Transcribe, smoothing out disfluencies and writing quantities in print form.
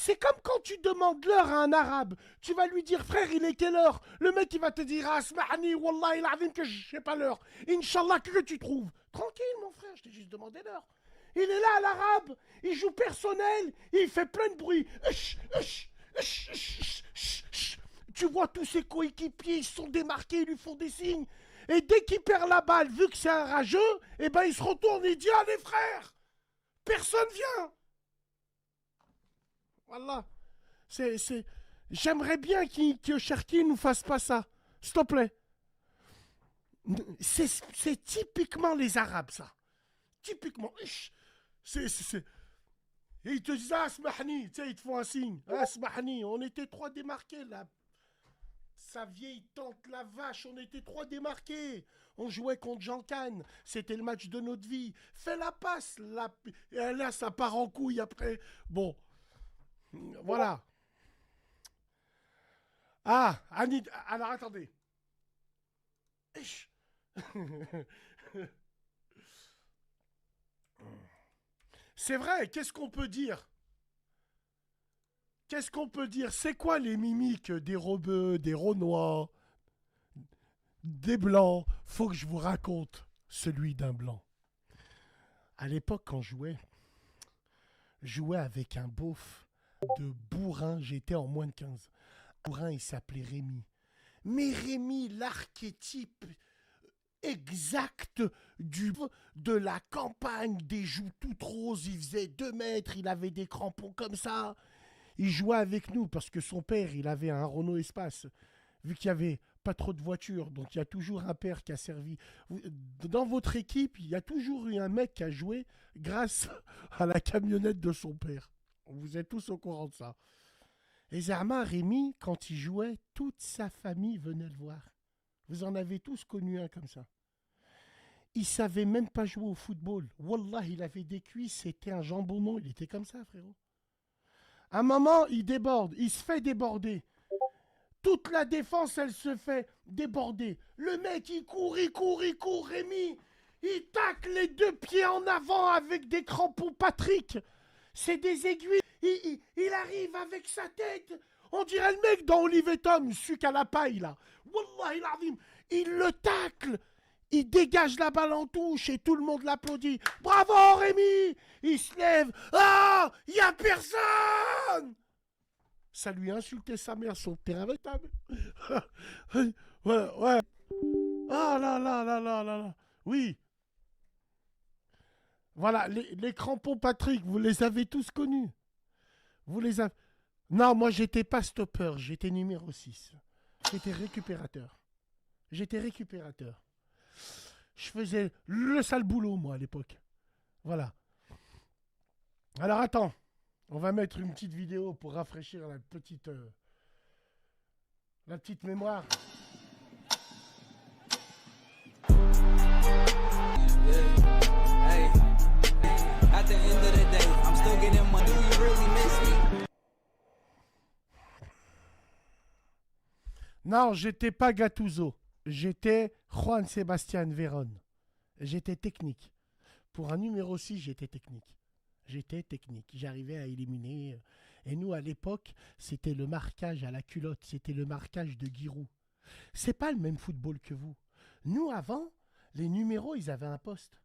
C'est comme quand tu demandes l'heure à un arabe. Tu vas lui dire, frère, il est quelle heure? Le mec, il va te dire, ah, smahni, wallah, il a que je sais pas l'heure. Inch'Allah, que tu trouves? Tranquille, mon frère, je t'ai juste demandé l'heure. Il est là, l'arabe. Il joue personnel. Il fait plein de bruit. Tu vois tous ses coéquipiers, ils sont démarqués, ils lui font des signes. Et dès qu'il perd la balle, vu que c'est un rageux, eh ben il se retourne et dit, allez frère, personne vient. Voilà. C'est... J'aimerais bien que Cherki nous fasse pas ça. S'il te plaît. C'est typiquement les Arabes, ça. Typiquement. Et ils te disent, ah, smahni, tu sais, ils te font un signe. Ah, smahni, on était trois démarqués, là. Sa vieille tante la vache, on était trois démarqués. On jouait contre Jean Cannes. C'était le match de notre vie. Fais la passe. Et là, ça part en couille après. Bon, voilà. Ah, Annie. Alors attendez. C'est vrai, qu'est-ce qu'on peut dire? Qu'est-ce qu'on peut dire? C'est quoi les mimiques des Rebeux, des Renois, des Blancs? Faut que je vous raconte celui d'un Blanc. À l'époque, quand je jouais avec un beauf de bourrin, j'étais en moins de 15. Bourrin, il s'appelait Rémi. Mais Rémi, l'archétype exact de la campagne, des joues toutes roses, il faisait 2 mètres, il avait des crampons comme ça. Il jouait avec nous parce que son père, il avait un Renault Espace. Vu qu'il n'y avait pas trop de voitures, donc il y a toujours un père qui a servi. Dans votre équipe, il y a toujours eu un mec qui a joué grâce à la camionnette de son père. Vous êtes tous au courant de ça. Et Zerma, Rémi, quand il jouait, toute sa famille venait le voir. Vous en avez tous connu un comme ça. Il savait même pas jouer au football. Wallah, il avait des cuisses, c'était un jambonneau. Il était comme ça, frérot. À un moment, il déborde, il se fait déborder. Toute la défense, elle se fait déborder. Le mec, il court, Rémi. Il tacle les 2 pieds en avant avec des crampons Patrick. C'est des aiguilles. Il arrive avec sa tête. On dirait le mec dans Olive Tom, suc à la paille, là. Wallah, il arrive. Il le tacle. Il dégage la balle en touche et tout le monde l'applaudit. Bravo, Rémi. Il se lève. Ah, il n'y a personne. Ça lui a insulté sa mère sur le terrain avec table. Ouais. Ah là là là là là là. Oui. Voilà, les crampons Patrick, vous les avez tous connus. Vous les avez... Non, moi j'étais pas stopper, j'étais numéro 6. J'étais récupérateur. J'étais récupérateur. Je faisais le sale boulot, moi, à l'époque. Voilà. Alors attends, on va mettre une petite vidéo pour rafraîchir la petite mémoire. Non, j'étais pas Gattuso. J'étais Juan Sebastián Verón. J'étais technique. Pour un numéro 6, j'étais technique. J'arrivais à éliminer. Et nous, à l'époque, c'était le marquage à la culotte. C'était le marquage de Giroud. C'est pas le même football que vous. Nous, avant, les numéros, ils avaient un poste.